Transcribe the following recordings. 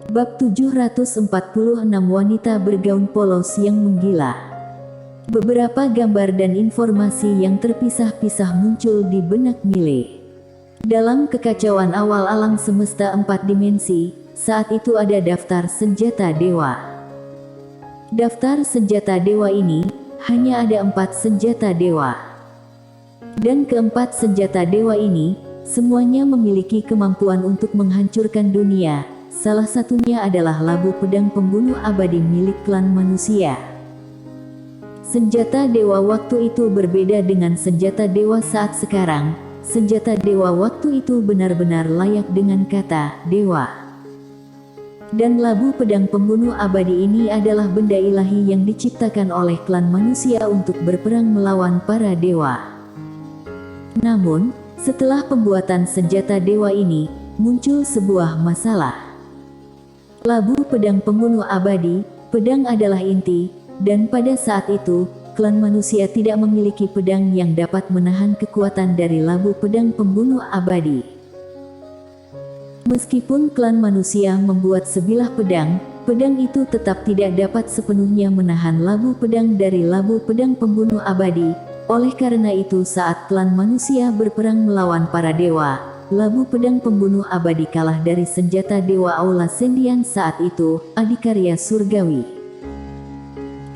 Bab 746 Wanita bergaun polos yang menggila. Beberapa gambar dan informasi yang terpisah-pisah muncul di benak Mile. Dalam kekacauan awal alam semesta 4 dimensi, saat itu ada daftar senjata dewa. Daftar senjata dewa ini, hanya ada 4 senjata dewa. Dan keempat senjata dewa ini, semuanya memiliki kemampuan untuk menghancurkan dunia. Salah satunya adalah labu pedang pembunuh abadi milik klan manusia. Senjata dewa waktu itu berbeda dengan senjata dewa saat sekarang. Senjata dewa waktu itu benar-benar layak dengan kata dewa. Dan labu pedang pembunuh abadi ini adalah benda ilahi yang diciptakan oleh klan manusia untuk berperang melawan para dewa. Namun, setelah pembuatan senjata dewa ini, muncul sebuah masalah. Labu pedang pembunuh abadi, pedang adalah inti, dan pada saat itu, klan manusia tidak memiliki pedang yang dapat menahan kekuatan dari labu pedang pembunuh abadi. Meskipun klan manusia membuat sebilah pedang, pedang itu tetap tidak dapat sepenuhnya menahan labu pedang dari labu pedang pembunuh abadi. Oleh karena itu saat klan manusia berperang melawan para dewa, labu pedang pembunuh abadi kalah dari senjata dewa Aula Sendian saat itu, adikarya surgawi.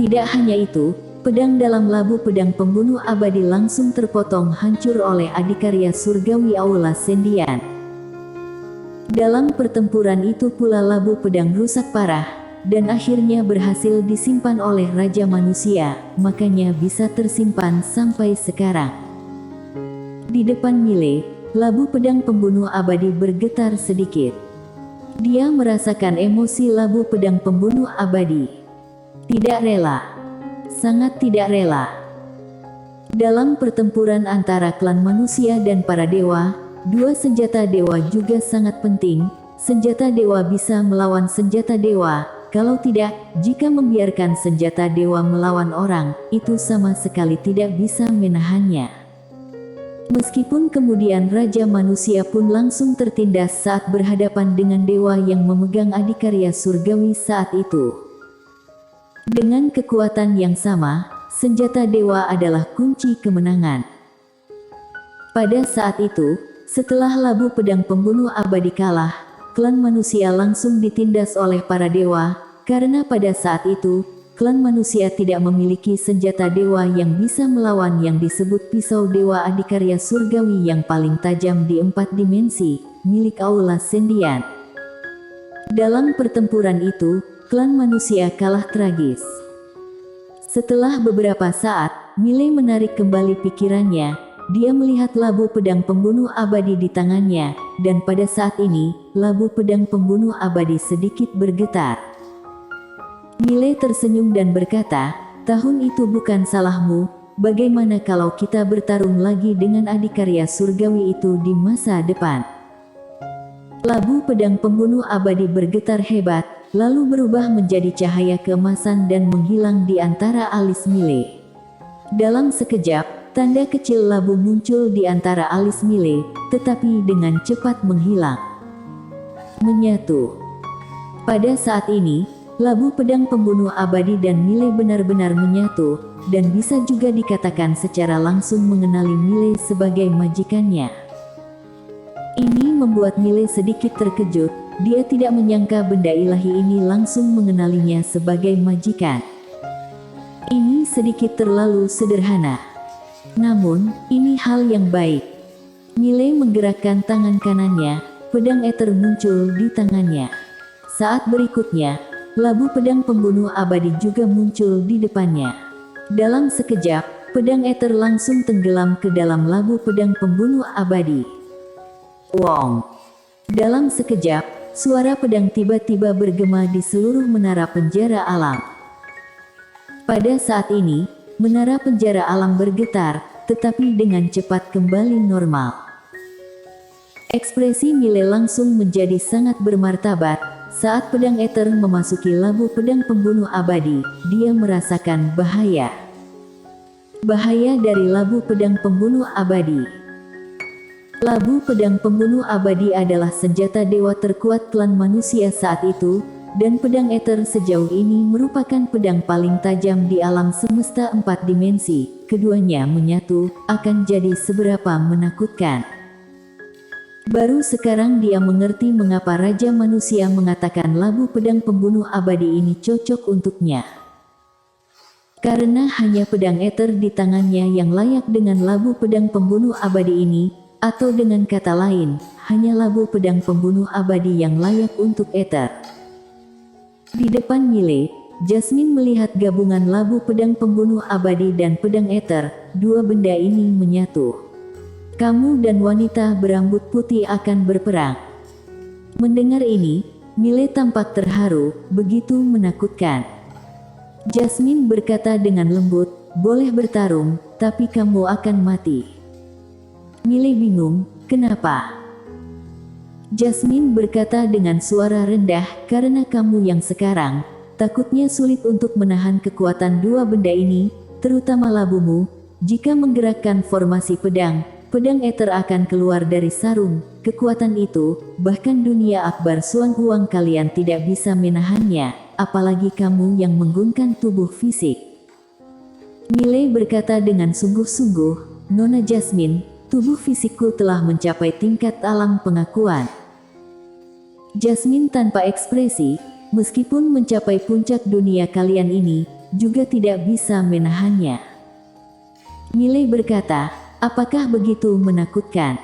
Tidak hanya itu, pedang dalam labu pedang pembunuh abadi langsung terpotong hancur oleh adikarya surgawi Aula Sendian. Dalam pertempuran itu pula labu pedang rusak parah, dan akhirnya berhasil disimpan oleh Raja Manusia, makanya bisa tersimpan sampai sekarang. Di depan Mile, labu pedang pembunuh abadi bergetar sedikit. Dia merasakan emosi labu pedang pembunuh abadi. Tidak rela. Sangat tidak rela. Dalam pertempuran antara klan manusia dan para dewa, dua senjata dewa juga sangat penting. Senjata dewa bisa melawan senjata dewa. Kalau tidak, jika membiarkan senjata dewa melawan orang, itu sama sekali tidak bisa menahannya. Meskipun kemudian Raja Manusia pun langsung tertindas saat berhadapan dengan dewa yang memegang adikarya surgawi saat itu. Dengan kekuatan yang sama, senjata dewa adalah kunci kemenangan. Pada saat itu, setelah labu pedang pembunuh abadi kalah, klan manusia langsung ditindas oleh para dewa, karena pada saat itu, klan manusia tidak memiliki senjata dewa yang bisa melawan yang disebut pisau dewa adikarya surgawi yang paling tajam di 4 dimensi, milik Aula Sendian. Dalam pertempuran itu, klan manusia kalah tragis. Setelah beberapa saat, Mile menarik kembali pikirannya. Dia melihat labu pedang pembunuh abadi di tangannya, dan pada saat ini, labu pedang pembunuh abadi sedikit bergetar. Mile tersenyum dan berkata, "Tahun itu bukan salahmu, bagaimana kalau kita bertarung lagi dengan adikarya surgawi itu di masa depan?" Labu pedang pembunuh abadi bergetar hebat, lalu berubah menjadi cahaya keemasan dan menghilang di antara alis Mile. Dalam sekejap, tanda kecil labu muncul di antara alis Mile, tetapi dengan cepat menghilang. Menyatu. Pada saat ini, labu pedang pembunuh abadi dan Mile benar-benar menyatu, dan bisa juga dikatakan secara langsung mengenali Mile sebagai majikannya. Ini membuat Mile sedikit terkejut, dia tidak menyangka benda ilahi ini langsung mengenalinya sebagai majikan. Ini sedikit terlalu sederhana. Namun, ini hal yang baik. Mile menggerakkan tangan kanannya, pedang eter muncul di tangannya. Saat berikutnya, labu pedang pembunuh abadi juga muncul di depannya. Dalam sekejap, pedang eter langsung tenggelam ke dalam labu pedang pembunuh abadi. Wong! Dalam sekejap, suara pedang tiba-tiba bergema di seluruh menara penjara alam. Pada saat ini, menara penjara alam bergetar, tetapi dengan cepat kembali normal. Ekspresi Mile langsung menjadi sangat bermartabat. Saat pedang eter memasuki labu pedang pembunuh abadi, dia merasakan bahaya. Bahaya dari labu pedang pembunuh abadi. Labu pedang pembunuh abadi adalah senjata dewa terkuat klan manusia saat itu, dan pedang ether sejauh ini merupakan pedang paling tajam di alam semesta 4 dimensi. Keduanya menyatu, akan jadi seberapa menakutkan. Baru sekarang dia mengerti mengapa Raja Manusia mengatakan labu pedang pembunuh abadi ini cocok untuknya. Karena hanya pedang ether di tangannya yang layak dengan labu pedang pembunuh abadi ini, atau dengan kata lain, hanya labu pedang pembunuh abadi yang layak untuk ether. Di depan Mile, Jasmine melihat gabungan labu pedang pembunuh abadi dan pedang ether, dua benda ini menyatu. Kamu dan wanita berambut putih akan berperang. Mendengar ini, Mile tampak terharu, begitu menakutkan. Jasmine berkata dengan lembut, boleh bertarung, tapi kamu akan mati. Mile bingung, kenapa? Jasmine berkata dengan suara rendah, karena kamu yang sekarang, takutnya sulit untuk menahan kekuatan dua benda ini, terutama labumu. Jika menggerakkan formasi pedang ether akan keluar dari sarung. Kekuatan itu, bahkan dunia akbar Suan Huang kalian tidak bisa menahannya, apalagi kamu yang menggunakan tubuh fisik. Mile berkata dengan sungguh-sungguh, Nona Jasmine, tubuh fisikku telah mencapai tingkat alam pengakuan. Jasmine tanpa ekspresi, meskipun mencapai puncak dunia kalian ini, juga tidak bisa menahannya. Mile berkata, apakah begitu menakutkan?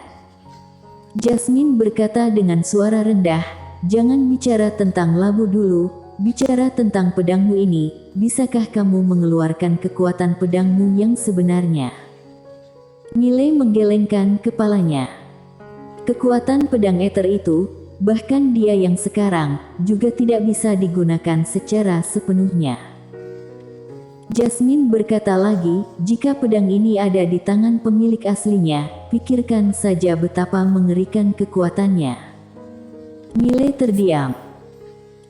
Jasmine berkata dengan suara rendah, jangan bicara tentang labu dulu, bicara tentang pedangmu ini, bisakah kamu mengeluarkan kekuatan pedangmu yang sebenarnya? Mile menggelengkan kepalanya. Kekuatan pedang ether itu, bahkan dia yang sekarang, juga tidak bisa digunakan secara sepenuhnya. Jasmine berkata lagi, jika pedang ini ada di tangan pemilik aslinya, pikirkan saja betapa mengerikan kekuatannya. Mile terdiam.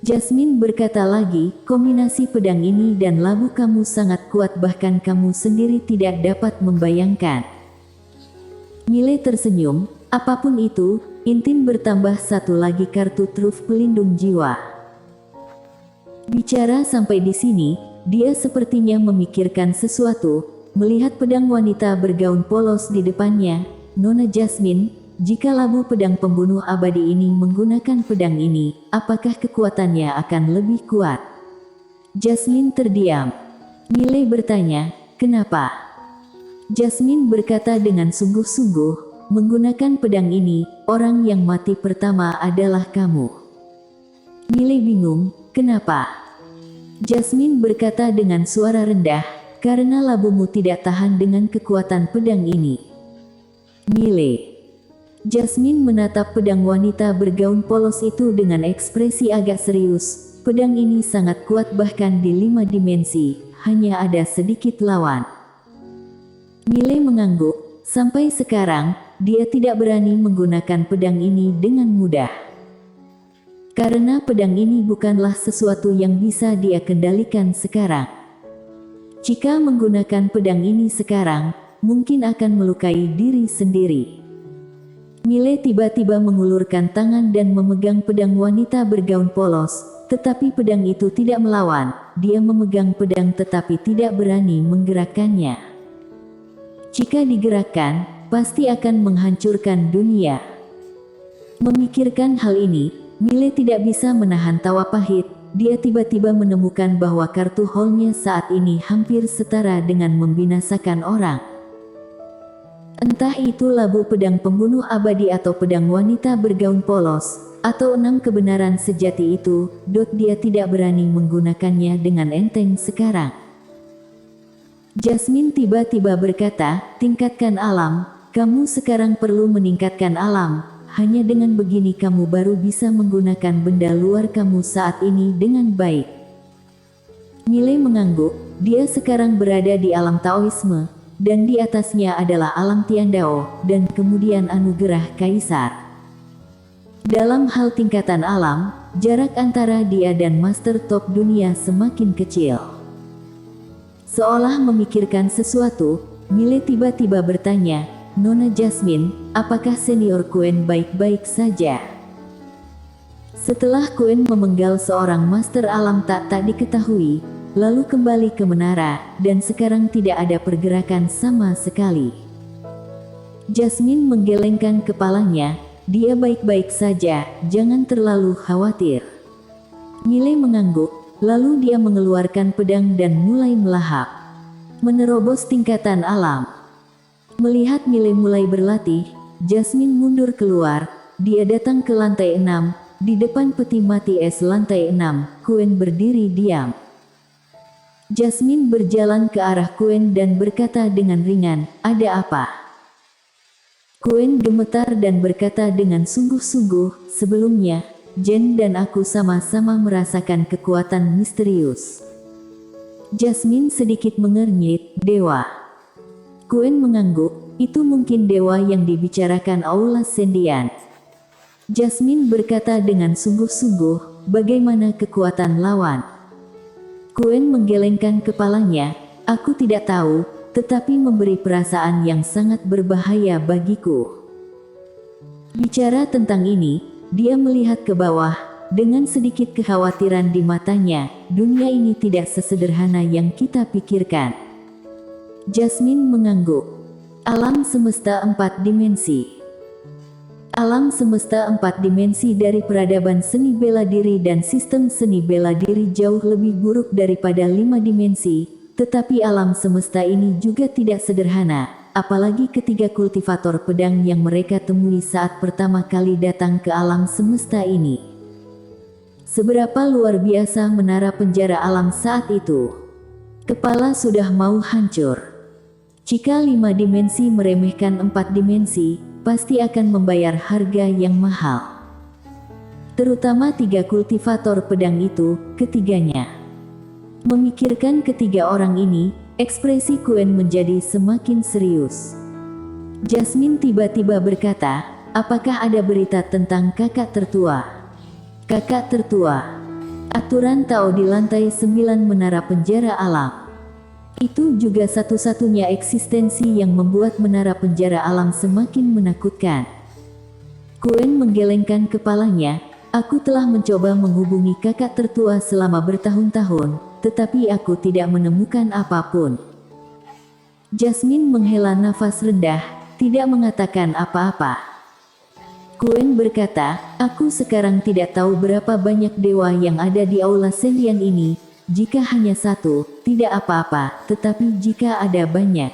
Jasmine berkata lagi, kombinasi pedang ini dan labu kamu sangat kuat bahkan kamu sendiri tidak dapat membayangkan. Mile tersenyum, apapun itu, Intin bertambah satu lagi kartu truf pelindung jiwa. Bicara sampai di sini, dia sepertinya memikirkan sesuatu, melihat pedang wanita bergaun polos di depannya. Nona Jasmine, jika labu pedang pembunuh abadi ini menggunakan pedang ini, apakah kekuatannya akan lebih kuat? Jasmine terdiam. Mile bertanya, kenapa? Jasmine berkata dengan sungguh-sungguh, menggunakan pedang ini, orang yang mati pertama adalah kamu. Mile bingung, kenapa? Jasmine berkata dengan suara rendah, karena labumu tidak tahan dengan kekuatan pedang ini. Mile. Jasmine menatap pedang wanita bergaun polos itu dengan ekspresi agak serius. Pedang ini sangat kuat bahkan di 5 dimensi, hanya ada sedikit lawan. Mile mengangguk, sampai sekarang, dia tidak berani menggunakan pedang ini dengan mudah. Karena pedang ini bukanlah sesuatu yang bisa dia kendalikan sekarang. Jika menggunakan pedang ini sekarang, mungkin akan melukai diri sendiri. Mile tiba-tiba mengulurkan tangan dan memegang pedang wanita bergaun polos, tetapi pedang itu tidak melawan, dia memegang pedang tetapi tidak berani menggerakkannya. Jika digerakkan, pasti akan menghancurkan dunia. Memikirkan hal ini, Mile tidak bisa menahan tawa pahit. Dia tiba-tiba menemukan bahwa kartu haulnya saat ini hampir setara dengan membinasakan orang. Entah itu labu pedang pembunuh abadi atau pedang wanita bergaun polos, atau 6 kebenaran sejati itu, dia tidak berani menggunakannya dengan enteng sekarang. Jasmine tiba-tiba berkata, tingkatkan alam, kamu sekarang perlu meningkatkan alam, hanya dengan begini kamu baru bisa menggunakan benda luar kamu saat ini dengan baik. Mile mengangguk, dia sekarang berada di alam Taoisme, dan di atasnya adalah alam Tiandao, dan kemudian anugerah Kaisar. Dalam hal tingkatan alam, jarak antara dia dan master top dunia semakin kecil. Seolah memikirkan sesuatu, Mile tiba-tiba bertanya, Nona Jasmine, apakah senior Quen baik-baik saja?" Setelah Quen memenggal seorang master alam tak diketahui, lalu kembali ke menara, dan sekarang tidak ada pergerakan sama sekali. Jasmine menggelengkan kepalanya, "Dia baik-baik saja, jangan terlalu khawatir." Mile mengangguk, lalu dia mengeluarkan pedang dan mulai melahap, menerobos tingkatan alam. Melihat Mile mulai berlatih, Jasmine mundur keluar. Dia datang ke lantai 6, di depan peti mati es lantai 6, Quen berdiri diam. Jasmine berjalan ke arah Quen dan berkata dengan ringan, "Ada apa?" Quen gemetar dan berkata dengan sungguh-sungguh, "Sebelumnya, Jen dan aku sama-sama merasakan kekuatan misterius." Jasmine sedikit mengernyit, "Dewa?" Quen mengangguk, "Itu mungkin dewa yang dibicarakan Aula Sendian." Jasmine berkata dengan sungguh-sungguh, "Bagaimana kekuatan lawan?" Quen menggelengkan kepalanya, "Aku tidak tahu, tetapi memberi perasaan yang sangat berbahaya bagiku." Bicara tentang ini, dia melihat ke bawah, dengan sedikit kekhawatiran di matanya. "Dunia ini tidak sesederhana yang kita pikirkan." Jasmine mengangguk. Alam semesta 4 dimensi. Alam semesta 4 dimensi dari peradaban seni bela diri dan sistem seni bela diri jauh lebih buruk daripada 5 dimensi, tetapi alam semesta ini juga tidak sederhana, apalagi ketiga kultivator pedang yang mereka temui saat pertama kali datang ke alam semesta ini. Seberapa luar biasa menara penjara alam saat itu. Kepala sudah mau hancur. Jika 5 dimensi meremehkan 4 dimensi, pasti akan membayar harga yang mahal. Terutama 3 kultivator pedang itu, ketiganya. Memikirkan ketiga orang ini, ekspresi Quen menjadi semakin serius. Jasmine tiba-tiba berkata, "Apakah ada berita tentang kakak tertua?" "Kakak tertua." Aturan Tao di lantai 9 menara penjara alam. Itu juga satu-satunya eksistensi yang membuat menara penjara alam semakin menakutkan. Quen menggelengkan kepalanya, "Aku telah mencoba menghubungi kakak tertua selama bertahun-tahun, tetapi aku tidak menemukan apapun." Jasmine menghela nafas rendah, tidak mengatakan apa-apa. Quen berkata, "Aku sekarang tidak tahu berapa banyak dewa yang ada di Aula Sendian ini. Jika hanya satu, tidak apa-apa, tetapi jika ada banyak."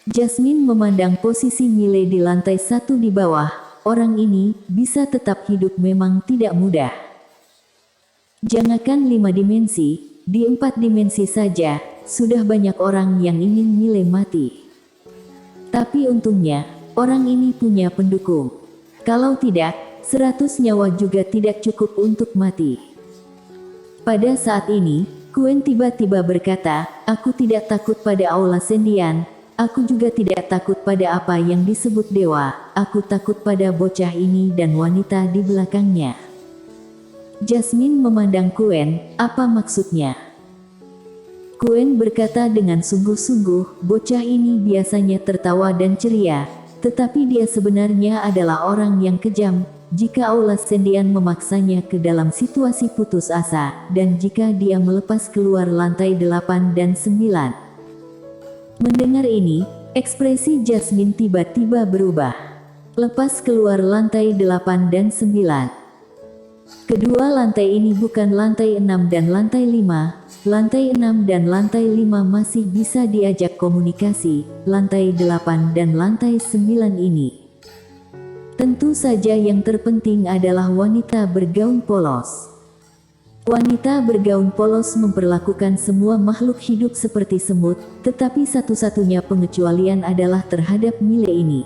Jasmine memandang posisi Mile di lantai 1 di bawah. Orang ini bisa tetap hidup memang tidak mudah. Jangankan 5 dimensi, di 4 dimensi saja, sudah banyak orang yang ingin Mile mati. Tapi untungnya, orang ini punya pendukung. Kalau tidak, 100 nyawa juga tidak cukup untuk mati. Pada saat ini, Quen tiba-tiba berkata, "Aku tidak takut pada Aula Sendian, aku juga tidak takut pada apa yang disebut dewa, aku takut pada bocah ini dan wanita di belakangnya." Jasmine memandang Quen, "Apa maksudnya?" Quen berkata dengan sungguh-sungguh, "Bocah ini biasanya tertawa dan ceria, tetapi dia sebenarnya adalah orang yang kejam. Jika Aula Sendian memaksanya ke dalam situasi putus asa, dan jika dia melepas keluar lantai 8 dan 9. Mendengar ini, ekspresi Jasmine tiba-tiba berubah. Lepas keluar lantai 8 dan 9. Kedua lantai ini bukan lantai 6 dan lantai 5. Lantai 6 dan lantai 5 masih bisa diajak komunikasi, lantai 8 dan lantai 9 ini. Tentu saja yang terpenting adalah wanita bergaun polos. Wanita bergaun polos memperlakukan semua makhluk hidup seperti semut, tetapi satu-satunya pengecualian adalah terhadap Mile ini.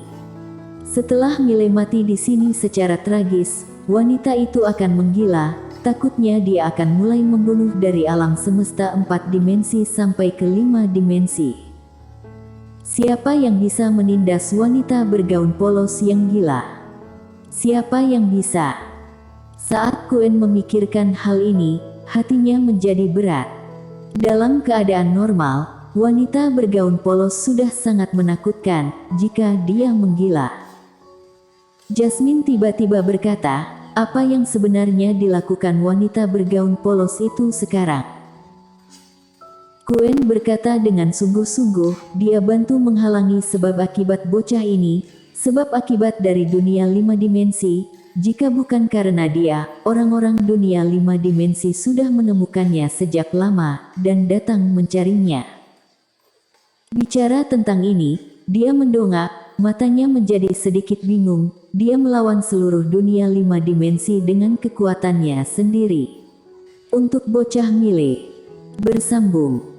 Setelah Mile mati di sini secara tragis, wanita itu akan menggila, takutnya dia akan mulai membunuh dari alam semesta 4 dimensi sampai ke 5 dimensi. Siapa yang bisa menindas wanita bergaun polos yang gila? Siapa yang bisa? Saat Quen memikirkan hal ini, hatinya menjadi berat. Dalam keadaan normal, wanita bergaun polos sudah sangat menakutkan jika dia menggila. Jasmine tiba-tiba berkata, apa yang sebenarnya dilakukan wanita bergaun polos itu sekarang? Quen berkata dengan sungguh-sungguh, dia bantu menghalangi sebab akibat bocah ini, sebab akibat dari dunia 5 dimensi. Jika bukan karena dia, orang-orang dunia 5 dimensi sudah menemukannya sejak lama dan datang mencarinya. Bicara tentang ini, dia mendongak, matanya menjadi sedikit bingung. Dia melawan seluruh dunia 5 dimensi dengan kekuatannya sendiri. Untuk bocah Mile. Bersambung.